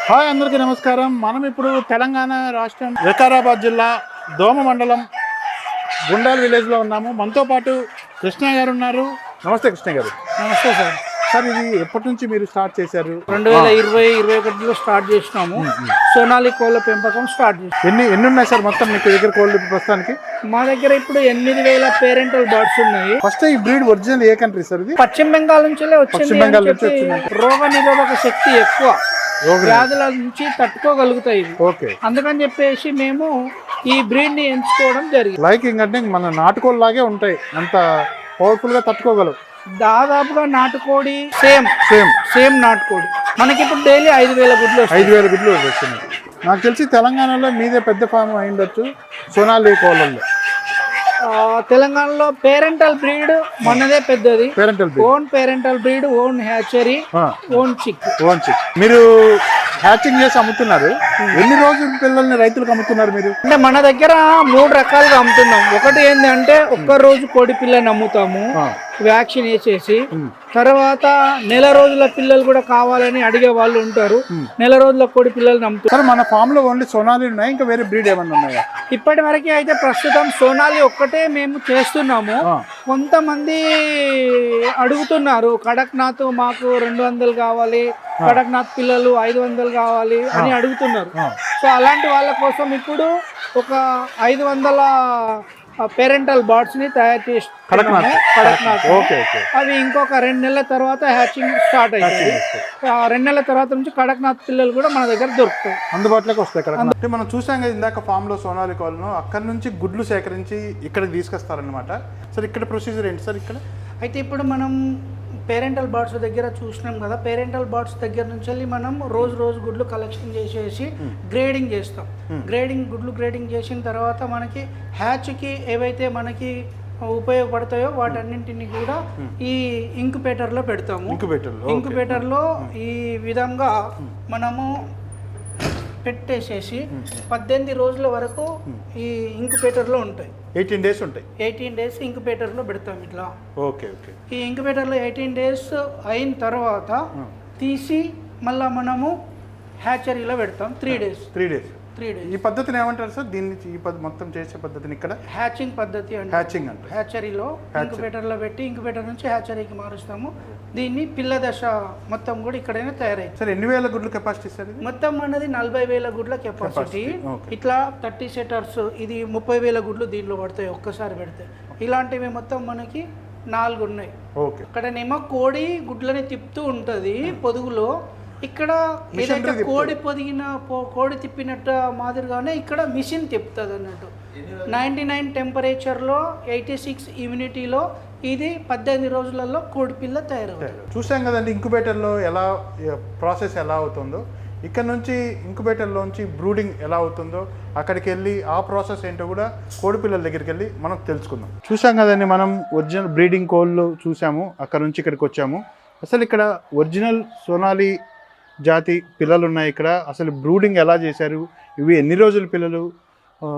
Hi అందరికీ నమస్కారం. మనం ఇప్పుడు తెలంగాణ రాష్ట్రం వికారాబాద్ జిల్లా దోమ మండలం గుండాల్ విలేజ్లో ఉన్నాము. మనతో పాటు కృష్ణ గారు ఉన్నారు. నమస్తే కృష్ణ గారు. నమస్తే సార్. సార్ ఇది ఎప్పటి నుంచి మీరు స్టార్ట్ చేశారు? 2020-21లో స్టార్ట్ చేసినాము. సోనాలి కోళ్ళ పెంపకం స్టార్ట్ చేసాము. ఎన్ని ఉన్నాయి సార్ మొత్తం మీకు దగ్గర కోళ్ళు ప్రస్తుతానికి? మా దగ్గర ఇప్పుడు 8,000 పేరెంటల్ బర్డ్స్ ఉన్నాయి. ఫస్ట్ ఈ బ్రీడ్ ఒరిజినల్ ఏ కంట్రీ సార్? ఇది పశ్చిమ బెంగాల్ నుంచి వచ్చింది. రోగ నిరోధక శక్తి ఎక్కువ, వ్యాధుల నుంచి తట్టుకోగలుగుతాయి. ఓకే, అందుకని చెప్పేసి మేము ఈ బ్రీడ్ ని ఎంచుకోవడం జరిగింది. లైకింగ్ అంటే మన నాటుకోళ్ళు లాగే ఉంటాయి, అంత పవర్ఫుల్ గా తట్టుకోగలవు. దాదాపుగా నాటుకోడి సేమ్ నాటుకోడి. మనకి ఇప్పుడు డైలీ 5,000 గుడ్లు 5,000 గుడ్లు వస్తున్నాయి. నాకు తెలిసి తెలంగాణలో మీదే పెద్ద ఫామ్ అయిండొచ్చు సోనాలి కోళ్ళల్లో. తెలంగాణలో పేరెంటల్ బ్రీడ్ మనదే పెద్దది. Own parental breed, own hatchery, own chick. మీరు హ్యాచింగ్ చేసి అమ్ముతున్నారు. ఎన్ని రోజుల పిల్లల్ని రైతులకు అమ్ముతున్నారు మీరు? అంటే మన దగ్గర 3 రకాలుగా అమ్ముతున్నాం. ఒకటి ఏంటంటే ఒక్క రోజు కోడి పిల్లని అమ్ముతాము వ్యాక్సిన్ వేసేసి. తర్వాత నెల రోజుల పిల్లలు కూడా కావాలని అడిగే వాళ్ళు ఉంటారు. నెల రోజుల కోడి పిల్లల్ని అమ్ముతారు. మన ఫామ్ లో ఓన్లీ సోనాలి ఉన్నాయి, ఇంకా వేరే బ్రీడ్ ఏమన్నా ఉన్నాయా? ఇప్పటి వరకు అయితే ప్రస్తుతం సోనాలి ఒక్కటే మేము చేస్తున్నాము. కొంతమంది అడుగుతున్నారు కడక్నాథ్ మాకు 200 కావాలి, కడక్నాథ్ పిల్లలు 500 కావాలి అని అడుగుతున్నారు. సో అలాంటి వాళ్ళ కోసం ఇప్పుడు ఒక 500 పేరెంటల్ బర్డ్స్ ని తయారు చేసి కడక్నాథ్. అవి ఇంకొక 2 నెలల తర్వాత హ్యాచింగ్ స్టార్ట్ అవుతుంది. 2 నెలల తర్వాత నుంచి కడక్నాథ్ పిల్లలు కూడా మన దగ్గర దొరుకుతాయి, అందుబాటులోకి వస్తాయి. అంటే మనం చూసాం కదా ఇందాక ఫామ్ లో సోనాలి కోళ్ళను, అక్కడ నుంచి గుడ్లు సేకరించి ఇక్కడికి తీసుకొస్తారనమాట. సార్ ఇక్కడ ప్రొసీజర్ ఏంటి సార్? ఇక్కడ అయితే ఇప్పుడు మనం పేరెంటల్ బర్డ్స్ దగ్గర చూసినాం కదా, పేరెంటల్ బర్డ్స్ దగ్గర నుంచి వెళ్ళి మనం రోజు గుడ్లు కలెక్షన్ చేసేసి గ్రేడింగ్ చేస్తాం. గుడ్లు గ్రేడింగ్ చేసిన తర్వాత మనకి హ్యాచ్కి ఏవైతే మనకి ఉపయోగపడతాయో వాటన్నింటినీ కూడా ఈ ఇంక్యుబేటర్లో పెడతాము. ఇంక్యుబేటర్లో ఈ విధంగా మనము పెట్టేసేసి 18 రోజుల వరకు ఈ ఇంక్యుబేటర్లో ఉంటాయి. 18 డేస్ ఉంటాయి. 18 డేస్ ఇంక్యుబేటర్లో పెడతాం ఇట్లా. ఓకే. ఈ ఇంక్యుబేటర్లో 18 డేస్ అయిన తర్వాత తీసి మళ్ళీ మనము హ్యాచరీలో పెడతాం. 3 డేస్. ఈ పద్ధతిని ఏమంటారు సార్? దీన్ని మొత్తం చేసే పద్ధతిని ఇక్కడ హ్యాచింగ్ పద్ధతి అంటే హ్యాచరీలో ఇంక్యుబేటర్లో పెట్టి ఇంక్యుబేటర్ నుంచి హ్యాచరీకి మారుస్తాము. దీన్ని పిల్ల దశ మొత్తం కూడా ఇక్కడైనా తయారైంది. సార్ 8,000 గుడ్ల కెపాసిటీ సార్? మొత్తం అన్నది 40,000 గుడ్ల కెపాసిటీ. ఇట్లా 30 సెటర్స్, ఇది 30,000 గుడ్లు దీనిలో పడతాయి ఒక్కసారి పెడితే. ఇలాంటివి మొత్తం మనకి 4 ఉన్నాయి. అక్కడనేమో కోడి గుడ్లని తిప్పుతూ ఉంటుంది పొదుగులో. ఇక్కడ ఏదైతే కోడి తిప్పినట్టు మాదిరిగానే ఇక్కడ మిషన్ తిప్పుతుంది అన్నట్టు. 99 టెంపరేచర్లో 86 ఇమ్యూనిటీలో ఇది 18 రోజులలో కోడి పిల్ల తయారవుతుంది. చూసాం కదండి ఇంక్యుబేటర్లో ఎలా ప్రాసెస్ ఎలా అవుతుందో. ఇక్కడ నుంచి ఇంక్యుబేటర్లోంచి బ్రూడింగ్ ఎలా అవుతుందో, అక్కడికి వెళ్ళి ఆ ప్రాసెస్ ఏంటో కూడా కోడి పిల్లల దగ్గరికి వెళ్ళి మనం తెలుసుకుందాం. చూసాం కదండి మనం ఒరిజినల్ బ్రీడింగ్ కోళ్ళు చూసాము, అక్కడ నుంచి ఇక్కడికి వచ్చాము. అసలు ఇక్కడ ఒరిజినల్ సోనాలి జాతి పిల్లలు ఉన్నాయి. ఇక్కడ అసలు బ్రూడింగ్ ఎలా చేశారు, ఇవి ఎన్ని రోజుల పిల్లలు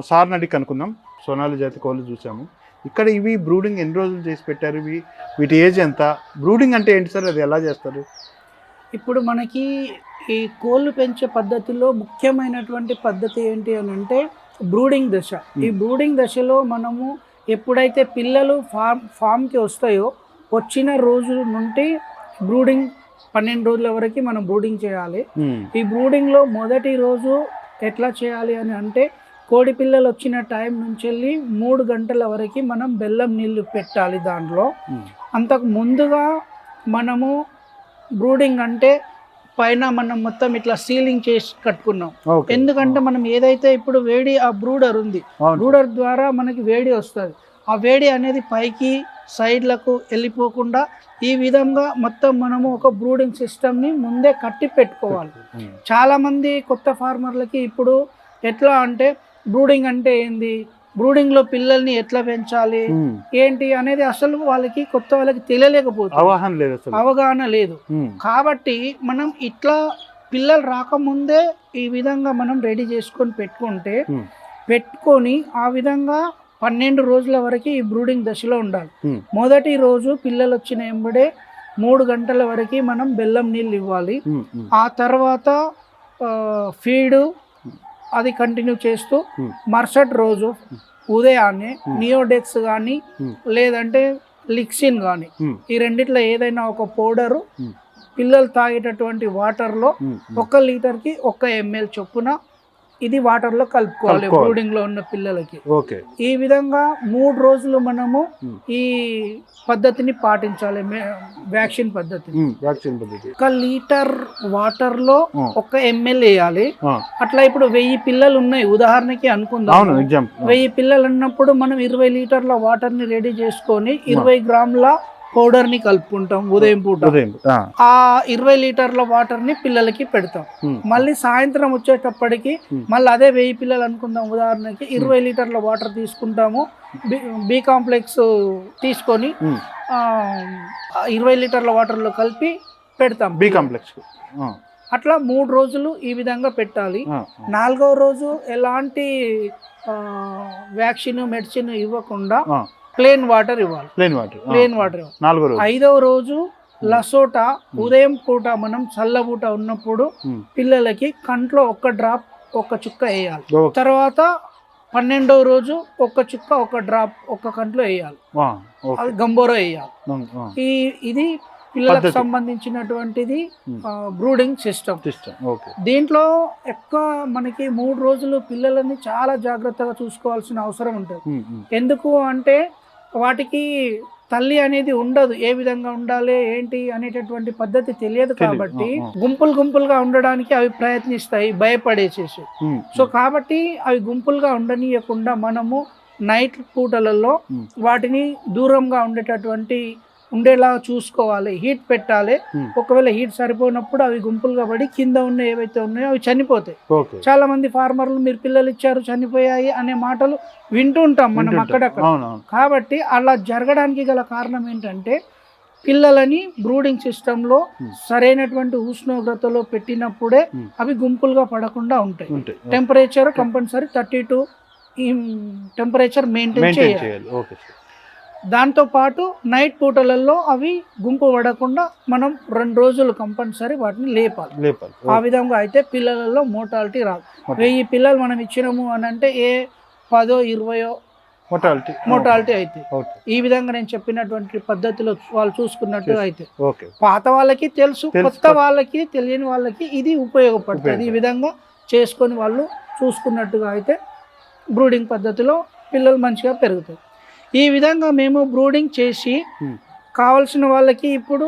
సార్ని అడిగి కనుక్కుందాం. సోనాలి జాతి కోళ్ళు చూసాము. ఇక్కడ ఇవి బ్రూడింగ్ ఎన్ని రోజులు చేసి పెట్టారు, వీటి ఏజ్ ఎంత, బ్రూడింగ్ అంటే ఏంటి సార్, అది ఎలా చేస్తారు? ఇప్పుడు మనకి ఈ కోళ్ళు పెంచే పద్ధతిలో ముఖ్యమైనటువంటి పద్ధతి ఏంటి అని అంటే బ్రూడింగ్ దశ. ఈ బ్రూడింగ్ దశలో మనము ఎప్పుడైతే పిల్లలు ఫామ్కి వస్తాయో వచ్చిన రోజు నుండి బ్రూడింగ్ 12 రోజుల వరకు మనం బ్రూడింగ్ చేయాలి. ఈ బ్రూడింగ్లో మొదటి రోజు ఎట్లా చేయాలి అని అంటే కోడి పిల్లలు వచ్చిన టైం నుంచి వెళ్ళి 3 గంటల వరకు మనం బెల్లం నీళ్ళు పెట్టాలి దాంట్లో. అంతకు ముందుగా మనము బ్రూడింగ్ అంటే పైన మనం మొత్తం ఇట్లా సీలింగ్ చేసి కట్టుకున్నాం. ఎందుకంటే మనం ఏదైతే ఇప్పుడు వేడి ఆ బ్రూడర్ ఉంది, బ్రూడర్ ద్వారా మనకి వేడి వస్తుంది. ఆ వేడి అనేది పైకి సైడ్లకు వెళ్ళిపోకుండా ఈ విధంగా మొత్తం మనము ఒక బ్రూడింగ్ సిస్టమ్ని ముందే కట్టి పెట్టుకోవాలి. చాలామంది కొత్త ఫార్మర్లకి ఇప్పుడు ఎట్లా అంటే బ్రూడింగ్ అంటే ఏంది, బ్రూడింగ్లో పిల్లల్ని ఎట్లా పెంచాలి ఏంటి అనేది అసలు వాళ్ళకి కొత్త వాళ్ళకి తెలియలేకపోతుంది, అవగాహన లేదు. కాబట్టి మనం ఇట్లా పిల్లలు రాకముందే ఈ విధంగా మనం రెడీ చేసుకొని పెట్టుకొని ఆ విధంగా 12 రోజుల వరకు ఈ బ్రూడింగ్ దశలో ఉండాలి. మొదటి రోజు పిల్లలు వచ్చిన ఎంబడే 3 గంటల వరకు మనం బెల్లం నీళ్ళు ఇవ్వాలి. ఆ తర్వాత ఫీడు అది కంటిన్యూ చేస్తూ మరుసటి రోజు ఉదయాన్నే నియోడెక్స్ కానీ లేదంటే లిక్సిన్ కానీ ఈ రెండిట్లో ఏదైనా ఒక పౌడరు పిల్లలు తాగేటటువంటి వాటర్లో 1 లీటర్కి 1 ml చొప్పున ఇది వాటర్లో కలుపుకోవాలి బ్రూడింగ్ లో ఉన్న పిల్లలకి. ఈ విధంగా 3 రోజులు మనము ఈ పద్ధతిని పాటించాలి, వ్యాక్సిన్ పద్ధతి. 1 లీటర్ వాటర్ లో 1 ml వేయాలి. అట్లా ఇప్పుడు 1000 పిల్లలు ఉన్నాయి ఉదాహరణకి అనుకుందాం. 1000 పిల్లలు అన్నప్పుడు మనం 20 లీటర్ల వాటర్ ని రెడీ చేసుకొని 20 గ్రాముల పౌడర్ ని కలుపుకుంటాం ఉదయం పూట. ఆ 20 లీటర్ల వాటర్ ని పిల్లలకి పెడతాం. మళ్ళీ సాయంత్రం వచ్చేటప్పటికి మళ్ళీ అదే 1000 పిల్లలు అనుకుందాం ఉదాహరణకి 20 లీటర్ల వాటర్ తీసుకుంటాము. బి కాంప్లెక్స్ తీసుకొని 20 లీటర్ల వాటర్ లో కలిపి పెడతాం బి కాంప్లెక్స్. అట్లా 3 రోజులు ఈ విధంగా పెట్టాలి. 4వ రోజు ఎలాంటి వ్యాక్సిన్ మెడిసిన్ ఇవ్వకుండా ప్లేన్ వాటర్ ఇవ్వాలి. ప్లేన్ వాటర్ 5వ రోజు లసోటా ఉదయం పూట మనం చల్లబూట ఉన్నప్పుడు పిల్లలకి కంట్లో 1 డ్రాప్ 1 చుక్క వేయాలి. తర్వాత 12వ రోజు 1 చుక్క 1 డ్రాప్ 1 కంట్లో వేయాలి. అది గంబోరా వేయాలి. ఇది పిల్లలకు సంబంధించినటువంటిది బ్రూడింగ్ సిస్టమ్. దీంట్లో ఎక్కువ మనకి 3 రోజులు పిల్లలని చాలా జాగ్రత్తగా చూసుకోవాల్సిన అవసరం ఉంటుంది. ఎందుకు అంటే వాటికి తల్లి అనేది ఉండదు, ఏ విధంగా ఉండాలి ఏంటి అనేటటువంటి పద్ధతి తెలియదు కాబట్టి గుంపులుగా ఉండడానికి అవి ప్రయత్నిస్తాయి భయపడేసేసి. సో కాబట్టి అవి గుంపులుగా ఉండనీయకుండా మనము నైట్ పూటలలో వాటిని దూరంగా ఉండేలా చూసుకోవాలి. హీట్ పెట్టాలి. ఒకవేళ హీట్ సరిపోయినప్పుడు అవి గుంపులుగా పడి కింద ఉన్న ఏవైతే ఉన్నాయో అవి చనిపోతాయి. చాలా మంది ఫార్మర్లు మీరు పిల్లలు ఇచ్చారు చనిపోయాయి అనే మాటలు వింటూ ఉంటాం మనం అక్కడక్కడ. కాబట్టి అలా జరగడానికి గల కారణం ఏంటంటే పిల్లలని బ్రూడింగ్ సిస్టంలో సరైనటువంటి ఉష్ణోగ్రతలో పెట్టినప్పుడే అవి గుంపులుగా పడకుండా ఉంటాయి. టెంపరేచర్ కంపల్సరీ 32 ఈ టెంపరేచర్ మెయింటైన్ చేయాలి. దాంతోపాటు నైట్ పూటలలో అవి గుంపు పడకుండా మనం 2 రోజులు కంపల్సరీ వాటిని లేపాలి. ఆ విధంగా అయితే పిల్లలలో మోర్టాలిటీ రాదు. 1000 పిల్లలు మనం ఇచ్చినాము అని అంటే 10 20 మోర్టాలిటీ అయితే ఈ విధంగా నేను చెప్పినటువంటి పద్ధతిలో వాళ్ళు చూసుకున్నట్టు అయితే పాత వాళ్ళకి తెలుసు, కొత్త వాళ్ళకి తెలియని వాళ్ళకి ఇది ఉపయోగపడుతుంది. ఈ విధంగా చేసుకొని వాళ్ళు చూసుకున్నట్టుగా అయితే బ్రూడింగ్ పద్ధతిలో పిల్లలు మంచిగా పెరుగుతాయి. ఈ విధంగా మేము బ్రూడింగ్ చేసి కావలసిన వాళ్ళకి ఇప్పుడు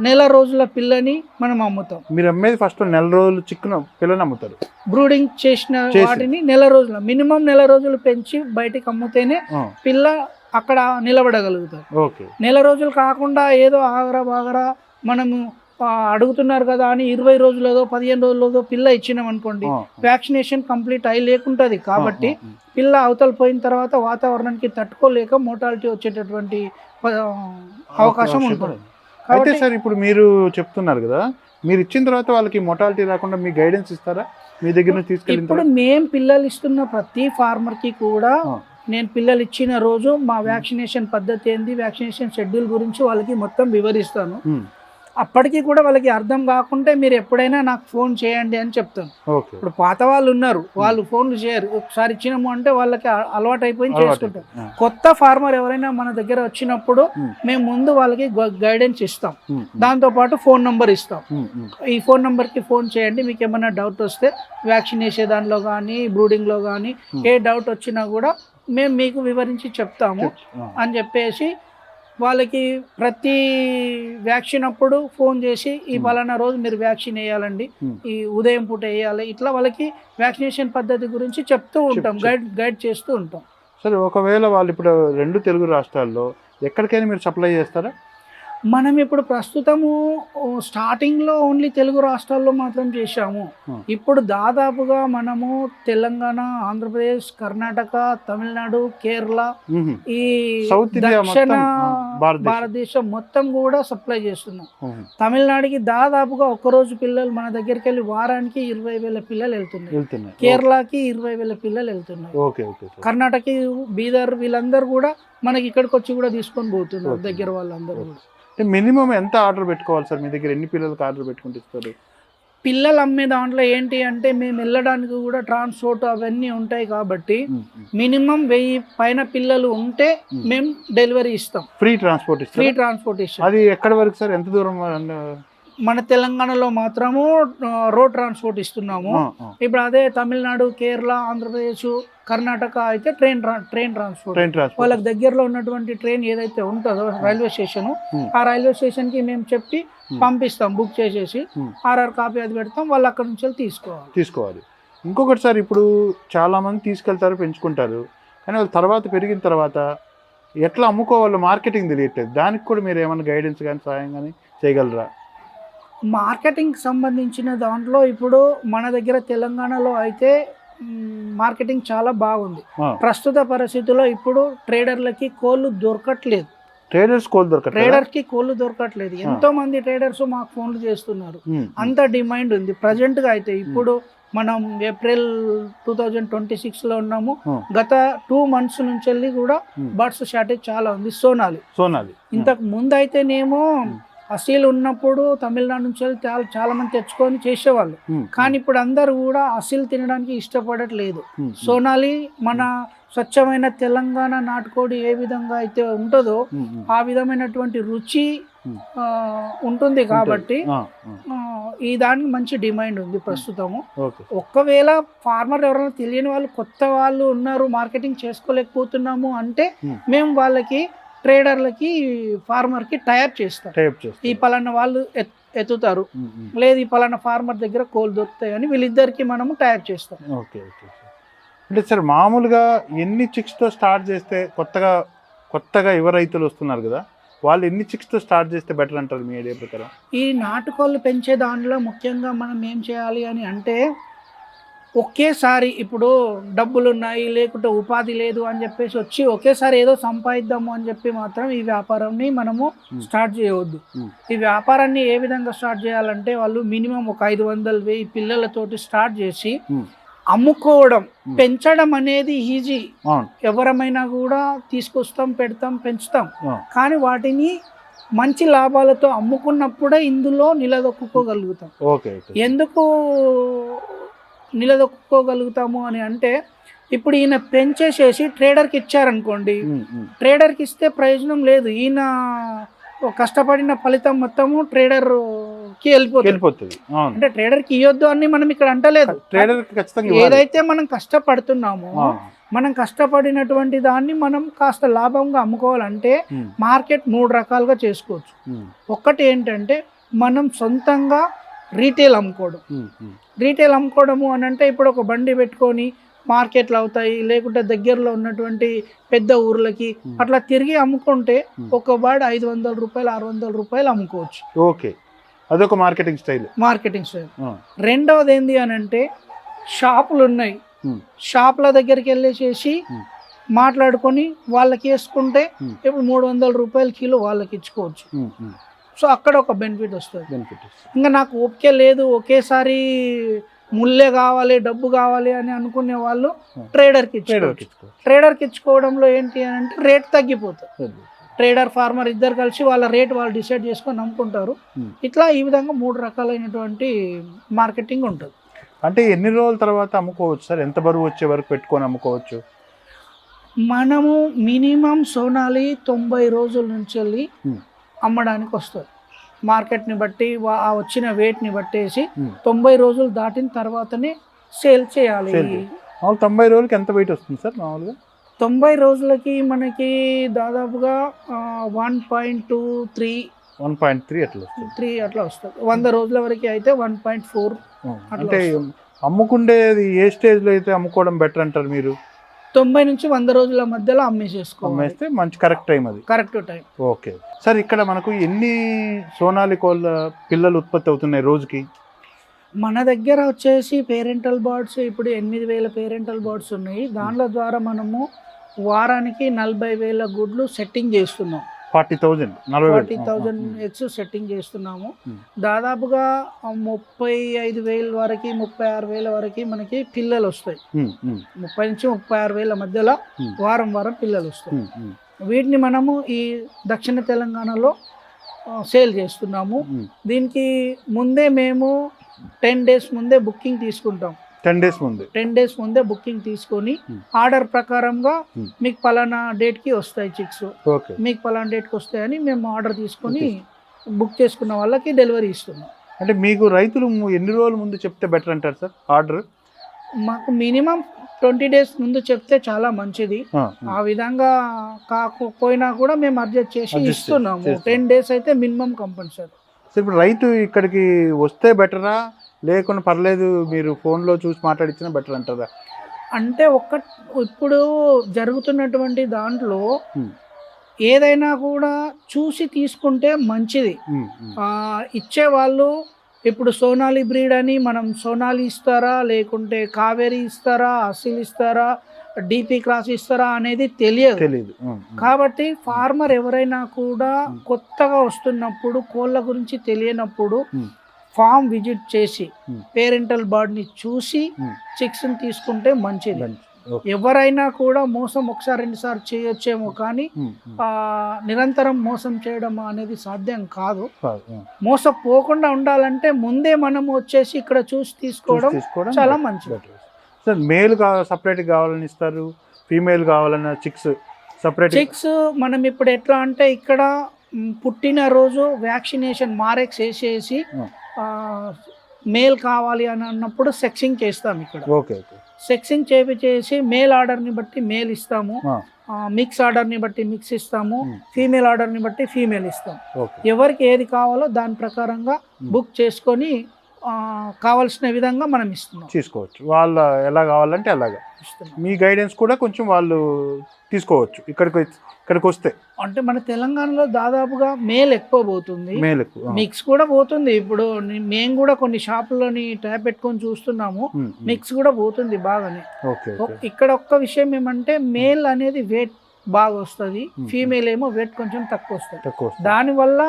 నెల రోజుల పిల్లని మనం అమ్ముతాం. మీరు అమ్మేది ఫస్ట్ నెల రోజులు చిక్కున పిల్లని అమ్ముతారు. బ్రూడింగ్ చేసిన వాటిని నెల రోజుల మినిమం నెల రోజులు పెంచి బయటికి అమ్ముతేనే పిల్ల అక్కడ నిలబడగలుగుతారు. నెల రోజులు కాకుండా ఏదో ఆగరా మనము అడుగుతున్నారు కదా అని 20 రోజులదో 15 రోజులదో పిల్ల ఇచ్చినాం అనుకోండి, వ్యాక్సినేషన్ కంప్లీట్ అయి లేకుంటుంది. కాబట్టి పిల్ల అవతల పోయిన తర్వాత వాతావరణానికి తట్టుకోలేక మోర్టాలిటీ వచ్చేటటువంటి అవకాశం ఉంటుంది. అయితే సార్ ఇప్పుడు మీరు చెప్తున్నారు కదా, మీరు ఇచ్చిన తర్వాత వాళ్ళకి మోర్టాలిటీ రాకుండా మీ గైడెన్స్ ఇస్తారా మీ దగ్గర నుంచి తీసుకెళ్ళి? ఇప్పుడు మేము పిల్లలు ఇస్తున్న ప్రతి ఫార్మర్కి కూడా నేను పిల్లలు ఇచ్చిన రోజు మా వ్యాక్సినేషన్ పద్ధతి ఏంది, వ్యాక్సినేషన్ షెడ్యూల్ గురించి వాళ్ళకి మొత్తం వివరిస్తాను. అప్పటికి కూడా వాళ్ళకి అర్థం కాకుంటే మీరు ఎప్పుడైనా నాకు ఫోన్ చేయండి అని చెప్తాను. ఇప్పుడు పాత వాళ్ళు ఉన్నారు, వాళ్ళు ఫోన్లు చేయరు. ఒకసారి ఇచ్చినాము అంటే వాళ్ళకి అలవాటు అయిపోయి చేసుకుంటారు. కొత్త ఫార్మర్ ఎవరైనా మన దగ్గర వచ్చినప్పుడు మేము ముందు వాళ్ళకి గైడెన్స్ ఇస్తాం, దాంతోపాటు ఫోన్ నంబర్ ఇస్తాం. ఈ ఫోన్ నంబర్కి ఫోన్ చేయండి, మీకు ఏమైనా డౌట్ వస్తే వ్యాక్సిన్ వేసే దానిలో కానీ బ్రూడింగ్లో కానీ ఏ డౌట్ వచ్చినా కూడా మేము మీకు వివరించి చెప్తాము అని చెప్పేసి వాళ్ళకి ప్రతి వ్యాక్సిన్ అప్పుడు ఫోన్ చేసి ఈ పలానా రోజు మీరు వ్యాక్సిన్ వేయాలండి, ఈ ఉదయం పూట వేయాలి, ఇట్లా వాళ్ళకి వ్యాక్సినేషన్ పద్ధతి గురించి చెప్తూ ఉంటాం, గైడ్ చేస్తూ ఉంటాం. సరే, ఒకవేళ వాళ్ళు ఇప్పుడు 2 తెలుగు రాష్ట్రాల్లో ఎక్కడికైనా మీరు సప్లై చేస్తారా? మనం ఇప్పుడు ప్రస్తుతము స్టార్టింగ్లో ఓన్లీ తెలుగు రాష్ట్రాల్లో మాత్రం చేశాము. ఇప్పుడు దాదాపుగా మనము తెలంగాణ, ఆంధ్రప్రదేశ్, కర్ణాటక, తమిళనాడు, కేరళ, ఈ దక్షిణ భారతదేశం మొత్తం కూడా సప్లై చేస్తున్నాం. తమిళనాడుకి దాదాపుగా ఒక్కరోజు పిల్లలు మన దగ్గరికి వెళ్ళి వారానికి 20,000 పిల్లలు వెళ్తున్నాయి. కేరళకి 20,000 పిల్లలు వెళ్తున్నాయి. కర్ణాటక, బీదర్ వీళ్ళందరూ కూడా మనకి ఇక్కడికి వచ్చి కూడా తీసుకొని పోతున్నారు దగ్గర వాళ్ళందరూ కూడా. మినిమం ఎంత ఆర్డర్ పెట్టుకోవాలి సార్? మీ దగ్గర ఎన్ని పిల్లలకి ఆర్డర్ పెట్టుకుంటే ఇస్తారు? పిల్లలు అమ్మే దాంట్లో ఏంటి అంటే మేము వెళ్ళడానికి కూడా ట్రాన్స్పోర్ట్ అవన్నీ ఉంటాయి కాబట్టి మినిమం 1000 పైన పిల్లలు ఉంటే మేము డెలివరీ ఇస్తాం. ఫ్రీ ట్రాన్స్పోర్ట్ ఫ్రీ ట్రాన్స్పోర్ట్ ఇస్తాం. అది ఎక్కడ వరకు సార్, ఎంత దూరం? మన తెలంగాణలో మాత్రము రోడ్ ట్రాన్స్పోర్ట్ ఇస్తున్నాము. ఇప్పుడు అదే తమిళనాడు, కేరళ, ఆంధ్రప్రదేశ్, కర్ణాటక అయితే ట్రైన్ ట్రాన్స్పోర్ట్. వాళ్ళకి దగ్గరలో ఉన్నటువంటి ట్రైన్ ఏదైతే ఉంటుందో రైల్వే స్టేషన్, ఆ రైల్వే స్టేషన్ కి మేము చెప్పి పంపిస్తాం, బుక్ చేసేసి RR కాపీ అది పెడతాం, వాళ్ళు అక్కడ నుంచి తీసుకోవాలి. ఇంకొకటి సార్, ఇప్పుడు చాలా మంది తీసుకెళ్తారు, పెంచుకుంటారు, కానీ వాళ్ళు తర్వాత పెరిగిన తర్వాత ఎట్లా అమ్ముకోవాలో మార్కెటింగ్ తెలియట్లేదు. దానికి కూడా మీరు ఏమైనా గైడెన్స్ కానీ సాయం కానీ చేయగలరా? మార్కెటింగ్ సంబంధించిన దాంట్లో ఇప్పుడు మన దగ్గర తెలంగాణలో అయితే మార్కెటింగ్ చాలా బాగుంది. ప్రస్తుత పరిస్థితుల్లో ఇప్పుడు ట్రేడర్లకి కోళ్ళు దొరకట్లేదు. ట్రేడర్కి కోళ్ళు దొరకట్లేదు. ఎంతో మంది ట్రేడర్స్ మాకు ఫోన్లు చేస్తున్నారు, అంత డిమాండ్ ఉంది ప్రజెంట్ గా. అయితే ఇప్పుడు మనం ఏప్రిల్ 2026 లో ఉన్నాము. గత 2 months నుంచి వెళ్ళి కూడా బర్డ్స్ షార్టేజ్ చాలా ఉంది. సోనాలి ఇంతకు ముందు అయితేనేమో అసీలు ఉన్నప్పుడు తమిళనాడు నుంచి చాలా మంది తెచ్చుకొని చేసేవాళ్ళు, కానీ ఇప్పుడు అందరు కూడా అసీలు తినడానికి ఇష్టపడట్లేదు. సోనాలి మన స్వచ్ఛమైన తెలంగాణ నాటుకోడి ఏ విధంగా అయితే ఉంటుందో ఆ విధమైనటువంటి రుచి ఉంటుంది కాబట్టి ఈ దానికి మంచి డిమాండ్ ఉంది ప్రస్తుతము. ఒక్కవేళ ఫార్మర్ ఎవరైనా తెలియని వాళ్ళు, కొత్త వాళ్ళు ఉన్నారు, మార్కెటింగ్ చేసుకోలేకపోతున్నాము అంటే మేము వాళ్ళకి ట్రేడర్లకి, ఫార్మర్కి టైప్ చేస్తాం. ఈ పలానా వాళ్ళు ఎత్తుతారు, లేదు ఈ పలానా ఫార్మర్ దగ్గర కోళ్ళు దొరుకుతాయి అని వీళ్ళిద్దరికి మనము టైప్ చేస్తాం. అంటే సార్, మామూలుగా ఎన్ని చిక్స్తో స్టార్ట్ చేస్తే, కొత్తగా యువ రైతులు వస్తున్నారు కదా, వాళ్ళు ఎన్ని చిక్స్తో స్టార్ట్ చేస్తే బెటర్ అంటారు మీ ఐడియా ప్రకారం? ఈ నాటుకోళ్ళు పెంచే దాంట్లో ముఖ్యంగా మనం ఏం చేయాలి అని అంటే, ఒకేసారి ఇప్పుడు డబ్బులు ఉన్నాయి లేకుంటే ఉపాధి లేదు అని చెప్పేసి వచ్చి ఒకేసారి ఏదో సంపాదిద్దాము అని చెప్పి మాత్రం ఈ వ్యాపారాన్ని మనము స్టార్ట్ చేయవద్దు. ఈ వ్యాపారాన్ని ఏ విధంగా స్టార్ట్ చేయాలంటే, వాళ్ళు మినిమం ఒక 500-1000 పిల్లలతోటి స్టార్ట్ చేసి అమ్ముకోవడం, పెంచడం అనేది ఈజీ. ఎవరమైనా కూడా తీసుకొస్తాం, పెడతాం, పెంచుతాం, కానీ వాటిని మంచి లాభాలతో అమ్ముకున్నప్పుడే ఇందులో నిలదొక్కుకోగలుగుతాం. ఎందుకు నిలదొక్కుకోగలుగుతాము అని అంటే, ఇప్పుడు ఈయన పెంచేసేసి ట్రేడర్కి ఇచ్చారనుకోండి, ట్రేడర్కి ఇస్తే ప్రయోజనం లేదు. ఈయన కష్టపడిన ఫలితం మొత్తము ట్రేడర్కి వెళ్ళిపోతుంది. అంటే ట్రేడర్కి ఇవ్వద్దు అని మనం ఇక్కడ అంటలేదు. ఏదైతే మనం కష్టపడుతున్నామో, మనం కష్టపడినటువంటి దాన్ని మనం కాస్త లాభంగా అమ్ముకోవాలంటే మార్కెట్ 3 రకాలుగా చేసుకోవచ్చు. ఒక్కటి ఏంటంటే, మనం సొంతంగా రీటైల్ అమ్ముకోవడము అని అంటే, ఇప్పుడు ఒక బండి పెట్టుకొని మార్కెట్లు అవుతాయి, లేకుంటే దగ్గరలో ఉన్నటువంటి పెద్ద ఊర్లకి అట్లా తిరిగి అమ్ముకుంటే ఒక బాడ్ 500 రూపాయలు 600 రూపాయలు అమ్ముకోవచ్చు. అదొక మార్కెటింగ్ స్టైల్. రెండవది ఏంది అని అంటే, షాపులు ఉన్నాయి, షాపుల దగ్గరికి వెళ్ళేసేసి మాట్లాడుకొని వాళ్ళకి వేసుకుంటే ఇప్పుడు 300 రూపాయల కిలో వాళ్ళకి ఇచ్చుకోవచ్చు. సో అక్కడ ఒక బెనిఫిట్ వస్తుంది. ఇంకా నాకు ఓకే లేదు, ఒకేసారి ముల్లే కావాలి, డబ్బు కావాలి అని అనుకునే వాళ్ళు ట్రేడర్కి ఇచ్చుకోవడంలో ఏంటి అని అంటే రేట్ తగ్గిపోతుంది. ట్రేడర్, ఫార్మర్ ఇద్దరు కలిసి వాళ్ళ రేట్ వాళ్ళు డిసైడ్ చేసుకొని అమ్ముకుంటారు. ఇట్లా ఈ విధంగా 3 రకాలైనటువంటి మార్కెటింగ్ ఉంటుంది. అంటే ఎన్ని రోజుల తర్వాత అమ్ముకోవచ్చు సార్? ఎంత బరువు వచ్చే వరకు పెట్టుకొని అమ్ముకోవచ్చు? మనము మినిమం సోనాలి 90 రోజుల నుంచి వెళ్ళి అమ్మడానికి వస్తుంది. మార్కెట్ని బట్టి, ఆ వచ్చిన వెయిట్ని బట్టేసి 90 రోజులు దాటిన తర్వాతనే సేల్ చేయాలి. 90 రోజులకి ఎంత వెయిట్ వస్తుంది సార్ మామూలుగా? 90 రోజులకి మనకి దాదాపుగా 1.23 అట్లా వస్తుంది. 100 రోజుల వరకు అయితే 1.4. అంటే అమ్ముకుండేది ఏ స్టేజ్లో అయితే అమ్ముకోవడం బెటర్ అంటారు మీరు? 90 నుంచి 100 రోజుల మధ్యలో అమ్మేస్తే మంచి కరెక్ట్ టైం. ఓకే సార్, ఇక్కడ మనకు ఎన్ని సోనాలి కోళ్ళ పిల్లలు ఉత్పత్తి అవుతున్నాయి రోజుకి? మన దగ్గర వచ్చేసి పేరెంటల్ బర్డ్స్ ఇప్పుడు 8000 పేరెంటల్ బర్డ్స్ ఉన్నాయి. దాంట్లో ద్వారా మనము వారానికి 40,000 గుడ్లు సెట్టింగ్ చేస్తున్నాం. 40,000 ఎగ్స్ సెట్టింగ్ చేస్తున్నాము. దాదాపుగా 35,000 వరకు 36,000 వరకు మనకి పిల్లలు వస్తాయి. 30 నుంచి 36,000 మధ్యలో వారం పిల్లలు వస్తాయి. వీటిని మనము ఈ దక్షిణ తెలంగాణలో సేల్ చేస్తున్నాము. దీనికి ముందే మేము 10 days ముందే బుకింగ్ తీసుకుంటాం. 10 days ముందు 10 days ముందే బుకింగ్ తీసుకొని ఆర్డర్ ప్రకారంగా మీకు పలానా డేట్కి వస్తాయి చిక్స్, ఓకే మీకు పలానా డేట్కి వస్తాయని మేము ఆర్డర్ తీసుకొని బుక్ చేసుకున్న వాళ్ళకి డెలివరీ ఇస్తున్నాం. అంటే మీకు రైతులు ఎన్ని రోజుల ముందు చెప్తే బెటర్ అంటారు సార్ ఆర్డర్? మాకు మినిమం 20 days ముందు చెప్తే చాలా మంచిది. ఆ విధంగా కాకపోయినా కూడా మేము అడ్జస్ట్ చేసి ఇస్తున్నాము. 10 days అయితే మినిమం కంపల్సరీ. సో ఇప్పుడు రైతు ఇక్కడికి వస్తే బెటరా లేకుండా పర్లేదు మీరు ఫోన్లో చూసి మాట్లాడిచ్చినా బెటర్ అంటారా? అంటే ఇప్పుడు జరుగుతున్నటువంటి దాంట్లో ఏదైనా కూడా చూసి తీసుకుంటే మంచిది. ఇచ్చేవాళ్ళు ఇప్పుడు సోనాలి బ్రీడ్ అని మనం సోనాలి ఇస్తారా, లేకుంటే కావేరి ఇస్తారా, అసిల్ ఇస్తారా, డిపి క్రాస్ ఇస్తారా అనేది తెలియదు. కాబట్టి ఫార్మర్ ఎవరైనా కూడా కొత్తగా వస్తున్నప్పుడు కోళ్ళ గురించి తెలియనప్పుడు ఫామ్ విజిట్ చేసి పేరెంటల్ బర్డ్ని చూసి చిక్స్ని తీసుకుంటే మంచిది. ఎవరైనా కూడా మోసం ఒకసారి 2 సార్లు చేయొచ్చేమో కానీ నిరంతరం మోసం చేయడం అనేది సాధ్యం కాదు. మోసపోకుండా ఉండాలంటే ముందే మనం వచ్చేసి ఇక్కడ చూసి తీసుకోవడం చాలా మంచిది. సార్ మేల్ సపరేట్ కావాలని ఇస్తారు, ఫీమేల్ కావాలన్న చిక్స్ సపరేట్ చిక్స్ మనం ఇప్పుడు ఎట్లా అంటే ఇక్కడ పుట్టిన రోజు వ్యాక్సినేషన్ మారెక్స్ వేసేసి మేల్ కావాలి అని అన్నప్పుడు సెక్సింగ్ చేస్తాం. ఇక్కడ సెక్సింగ్ చేసి మేల్ ఆర్డర్ని బట్టి మేల్ ఇస్తాము, మిక్స్ ఆర్డర్ని బట్టి మిక్స్ ఇస్తాము, ఫీమేల్ ఆర్డర్ని బట్టి ఫీమేల్ ఇస్తాం. ఎవరికి ఏది కావాలో దాని ప్రకారంగా బుక్ చేసుకొని కావాల్సిన విధంగా మనం ఇస్తున్నాం, తీసుకోవచ్చు. వాళ్ళు ఎలా కావాలంటే అలాగా ఇస్తున్నాం. మీ గైడెన్స్ కూడా కొంచెం వాళ్ళు తీసుకోవచ్చు ఇక్కడికి వస్తే. అంటే మన తెలంగాణలో దాదాపుగా మేల్ ఎక్కువ పోతుంది, మిక్స్ కూడా పోతుంది. ఇప్పుడు మేము కూడా కొన్ని షాపులని ట్యాప్ పెట్టుకొని చూస్తున్నాము, మిక్స్ కూడా పోతుంది బాగానే. ఇక్కడ ఒక్క విషయం ఏమంటే మేల్ అనేది వెయిట్ బాగా వస్తుంది, ఫీమేల్ ఏమో వెయిట్ కొంచెం తక్కువ వస్తుంది. దానివల్ల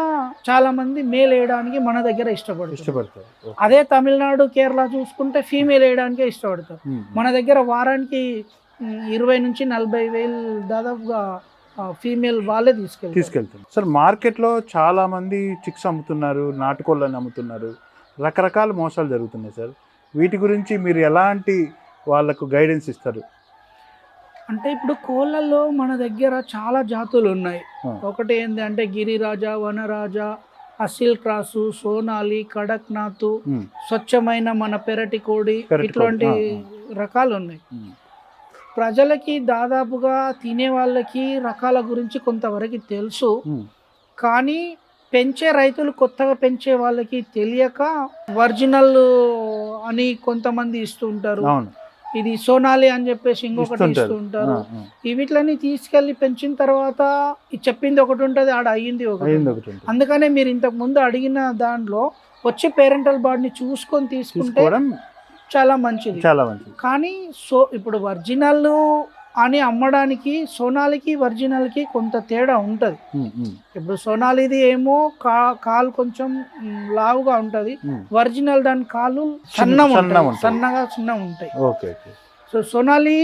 చాలా మంది మేల్ వేయడానికి మన దగ్గర ఇష్టపడతారు. అదే తమిళనాడు, కేరళ చూసుకుంటే ఫీమేల్ వేయడానికే ఇష్టపడతారు. మన దగ్గర వారానికి 20 నుంచి 40 వేలు దాదాపుగా ఫీమేల్ వాళ్ళే తీసుకెళ్తారు. సార్ మార్కెట్లో చాలా మంది చిక్స్ అమ్ముతున్నారు, నాటుకోళ్ళని అమ్ముతున్నారు, రకరకాల మోసాలు జరుగుతున్నాయి సార్. వీటి గురించి మీరు ఎలాంటి వాళ్ళకు గైడెన్స్ ఇస్తారు? అంటే ఇప్పుడు కోళ్ళల్లో మన దగ్గర చాలా జాతులు ఉన్నాయి. ఒకటి ఏంటి అంటే గిరిరాజా, వనరాజా, అసిల్ క్రాసు, సోనాలి, కడక్నాథ్, స్వచ్ఛమైన మన పెరటి కోడి, ఇట్లాంటి రకాలు ఉన్నాయి. ప్రజలకి దాదాపుగా తినే వాళ్ళకి రకాల గురించి కొంతవరకు తెలుసు, కానీ పెంచే రైతులు కొత్తగా పెంచే వాళ్ళకి తెలియక ఒరిజినల్ అని కొంతమంది ఇస్తూ ఉంటారు, ఇది సోనాలి అని చెప్పేసి ఇంకొకటి ఇస్తూ ఉంటారు. వీటిని తీసుకెళ్లి పెంచిన తర్వాత చెప్పింది ఒకటి ఉంటుంది, ఆడ అయ్యింది ఒకటి. అందుకనే మీరు ఇంతకు ముందు అడిగిన దాంట్లో వచ్చి పేరెంటల్ బర్డ్ని చూసుకొని తీసుకుంటే చాలా మంచిది. కానీ ఇప్పుడు ఒరిజినల్ అని అమ్మడానికి సోనాలికి ఒరిజినల్కి కొంత తేడా ఉంటుంది. ఇప్పుడు సోనాలిది ఏమో కాలు కొంచెం లావుగా ఉంటుంది, ఒరిజినల్ దాని కాలు సన్నగా ఉంటాయి. సో సోనాలి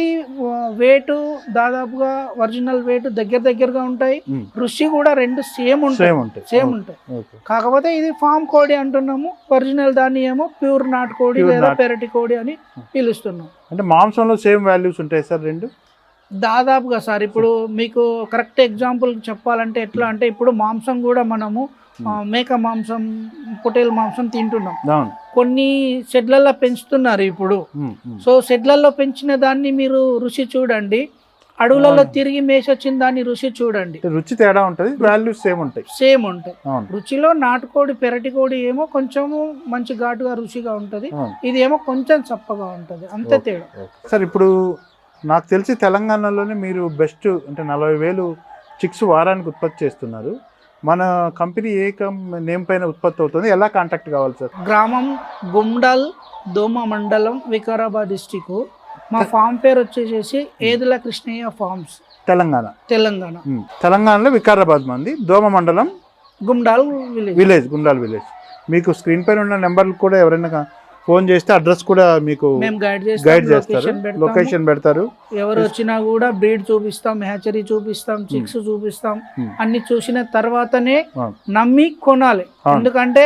వెయిట్ దాదాపుగా ఒరిజినల్ వెయిట్ దగ్గరగా ఉంటాయి, రుచి కూడా రెండు సేమ్ ఉంటాయి. కాకపోతే ఇది ఫామ్ కోడి అంటున్నాము, ఒరిజినల్ దాన్ని ఏమో ప్యూర్ నాటుకోడి లేదా పెరటి కోడి అని పిలుస్తున్నాం. అంటే మాంసంలో సేమ్ వాల్యూస్ ఉంటాయి సార్ రెండు దాదాపుగా సార్. ఇప్పుడు మీకు కరెక్ట్ ఎగ్జాంపుల్ చెప్పాలంటే ఎట్లా అంటే ఇప్పుడు మాంసం కూడా మనము మేక మాంసం, పొటేల్ మాంసం తింటున్నాం, కొన్ని షెడ్లలో పెంచుతున్నారు ఇప్పుడు. సో షెడ్లలో పెంచిన దాన్ని మీరు రుచి చూడండి, అడవులలో తిరిగి మేసొచ్చిన దాన్ని రుచి చూడండి, రుచి తేడా ఉంటుంది, వాల్యూస్ సేమ్ ఉంటాయి. రుచిలో నాటుకోడి పెరటి కోడి ఏమో కొంచెము మంచి ఘాటుగా రుచిగా ఉంటది, ఇది ఏమో కొంచెం చప్పగా ఉంటది, అంతే తేడా. సార్ ఇప్పుడు నాకు తెలిసి తెలంగాణలోనే మీరు బెస్ట్ అంటే 40,000 చిక్స్ వారానికి ఉత్పత్తి చేస్తున్నారు. మన కంపెనీ ఏ నేమ్ పైన ఉత్పత్తి అవుతుంది, ఎలా కాంటాక్ట్ కావాలి సార్? గ్రామం గుమ్డాల్, దోమ మండలం, వికారాబాద్ డిస్టిక్. మా ఫామ్ పేరు వచ్చేసి ఏదుల కృష్ణయ్య ఫార్మ్స్, తెలంగాణలో వికారాబాద్ మంది, దోమ మండలం, గుమ్డాల్ విలేజ్. మీకు స్క్రీన్ పైన ఉన్న నెంబర్లు కూడా ఎవరైనా ఫోన్ చేస్తే అడ్రస్ కూడా మీకు గైడ్ చేస్తారు, లొకేషన్ పెడతారు. ఎవరు వచ్చినా కూడా బ్రీడ్ చూపిస్తాం, హ్యాచరీ చూపిస్తాం, చిక్స్ చూపిస్తాం. అన్ని చూసిన తర్వాతనే నమ్మి కొనాలి. ఎందుకంటే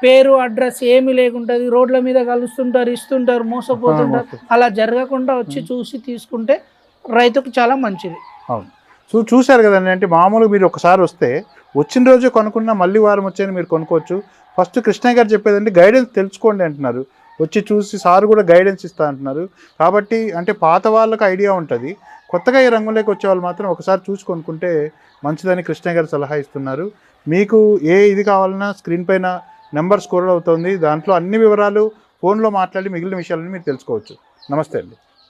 పేరు అడ్రస్ ఏమీ లేకుంటుంది, రోడ్ల మీద కలుస్తుంటారు, ఇస్తుంటారు, మోసపోతుంటారు. అలా జరగకుండా వచ్చి చూసి తీసుకుంటే రైతుకు చాలా మంచిది. అవును. చూశారు కదండి, అంటే మామూలుగా మీరు ఒకసారి వస్తే వచ్చిన రోజు కొనుక్కున్న మళ్ళీ వారం వచ్చేది మీరు కొనుక్కోవచ్చు. ఫస్ట్ కృష్ణయ్య గారు చెప్పేదంటే గైడెన్స్ తెలుసుకోండి అంటున్నారు. వచ్చి చూసి సార్ కూడా గైడెన్స్ ఇస్తా అంటున్నారు. కాబట్టి అంటే పాత వాళ్ళకి ఐడియా ఉంటుంది, కొత్తగా ఈ రంగంలోకి వచ్చే వాళ్ళు మాత్రం ఒకసారి చూసి కొనుక్కుంటే మంచిదని కృష్ణయ్య గారు సలహా ఇస్తున్నారు. మీకు ఏ ఇది కావాలన్నా స్క్రీన్ పైన నెంబర్ స్కోర్ అవుతుంది, దాంట్లో అన్ని వివరాలు ఫోన్లో మాట్లాడి మిగిలిన విషయాలను మీరు తెలుసుకోవచ్చు. నమస్తే అండి.